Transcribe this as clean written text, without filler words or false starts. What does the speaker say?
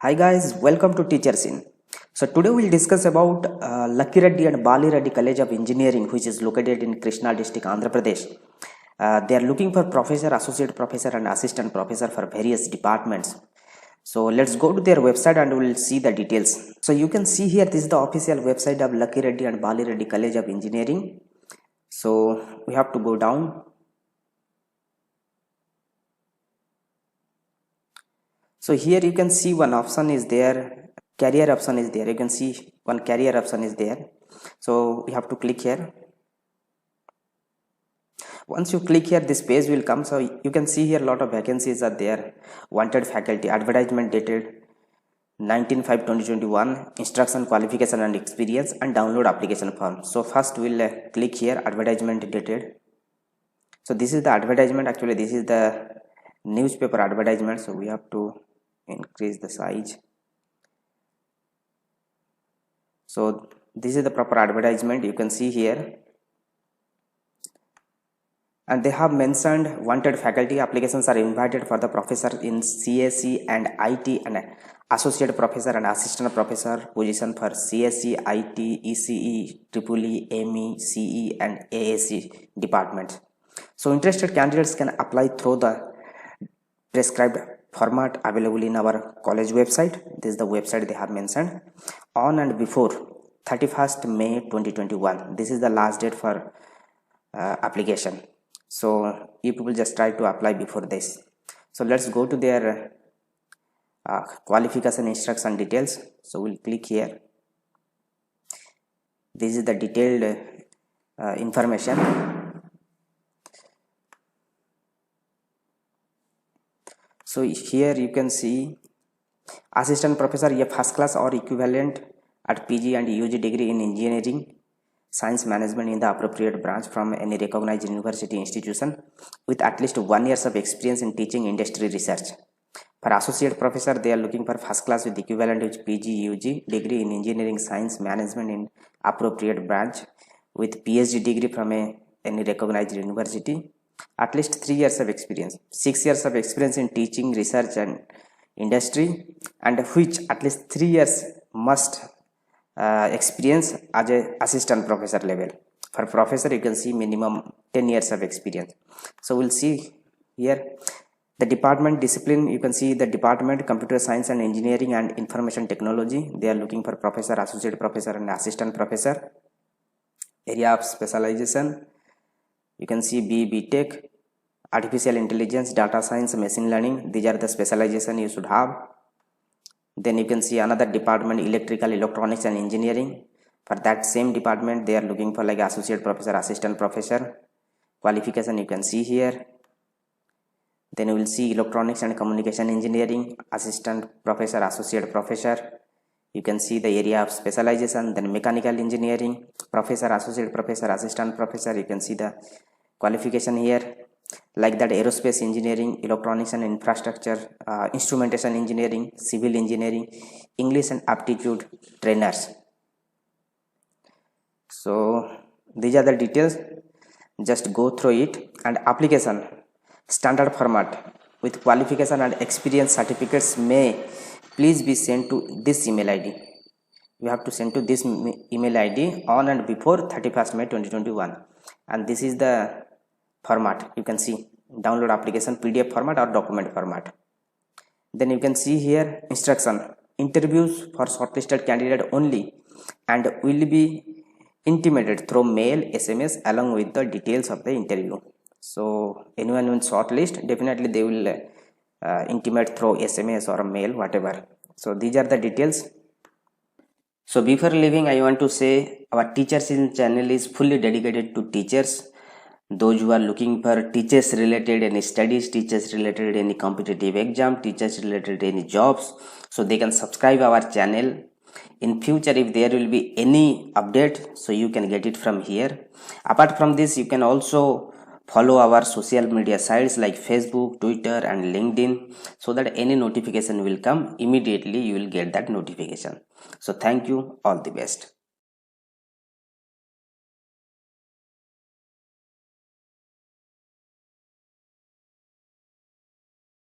Hi guys, welcome to Teachers In. So today we'll discuss about Lucky Reddy and Bali Reddy College of Engineering, which is located in Krishna district, Andhra Pradesh. They are looking for professor, associate professor and assistant professor for various departments. So let's go to their website and we'll see the details. So you can see here, this is the official website of Lucky Reddy and Bali Reddy College of Engineering. So we have to go down. So here you can see one option is there, career option is there. You can see one career option is there. So we have to click here. Once you click here, this page will come. So you can see here a lot of vacancies are there. Wanted faculty, advertisement dated 19/5/2021, instruction, qualification and experience, and download application form. So first we'll click here, advertisement dated. So this is the advertisement. Actually this is the newspaper advertisement. So we have to increase the size. So this is the proper advertisement, you can see here, and they have mentioned wanted faculty applications are invited for the professor in CSE and IT and associate professor and assistant professor position for CSE, IT, ECE, EEE, ME, CE and AAC departments. So interested candidates can apply through the prescribed format available in our college website. This is the website they have mentioned. On and before 31st May 2021, this is the last date for application. So you people just try to apply before this. So let's go to their qualification instruction details. So we'll click here. This is the detailed information. So here you can see assistant professor, a first class or equivalent at PG and UG degree in engineering, science management in the appropriate branch from any recognized university institution with at least 1 year of experience in teaching, industry, research. For associate professor, they are looking for first class with equivalent with PG, UG degree in engineering, science management in appropriate branch with PhD degree from any recognized university. At least 3 years of experience, 6 years of experience in teaching, research and industry, and which at least 3 years must experience as a assistant professor level. For professor, you can see minimum 10 years of experience. So we'll see here the department discipline. You can see the department computer science and engineering and information technology. They are looking for professor, associate professor and assistant professor. Area of specialization, you can see BTech, artificial intelligence, data science, machine learning. These are the specialization you should have. Then you can see another department, electrical, electronics and engineering. For that same department, they are looking for like associate professor, assistant professor. Qualification you can see here. Then you will see electronics and communication engineering, assistant professor, associate professor. You can see the area of specialization. Then mechanical engineering, professor, associate professor, assistant professor. You can see the qualification here. Like that, aerospace engineering, electronics and infrastructure, instrumentation engineering, civil engineering, English and aptitude trainers. So these are the details, just go through it. And application standard format with qualification and experience certificates may please be sent to this email ID. You have to send to this email ID on and before 31st May 2021, and this is the format. You can see download application, PDF format or document format. Then you can see here instruction, interviews for shortlisted candidate only and will be intimated through mail, SMS along with the details of the interview. So anyone in shortlist, definitely they will intimate through SMS or mail, whatever. So these are the details. So before leaving, I want to say our Teachers In channel is fully dedicated to teachers. Those who are looking for teachers related any studies, teachers related any competitive exam, teachers related any jobs, so they can subscribe our channel. In future, if there will be any update, so you can get it from here. Apart from this, you can also follow our social media sites like Facebook, Twitter and LinkedIn, so that any notification will come immediately, you will get that notification. So thank you, all the best.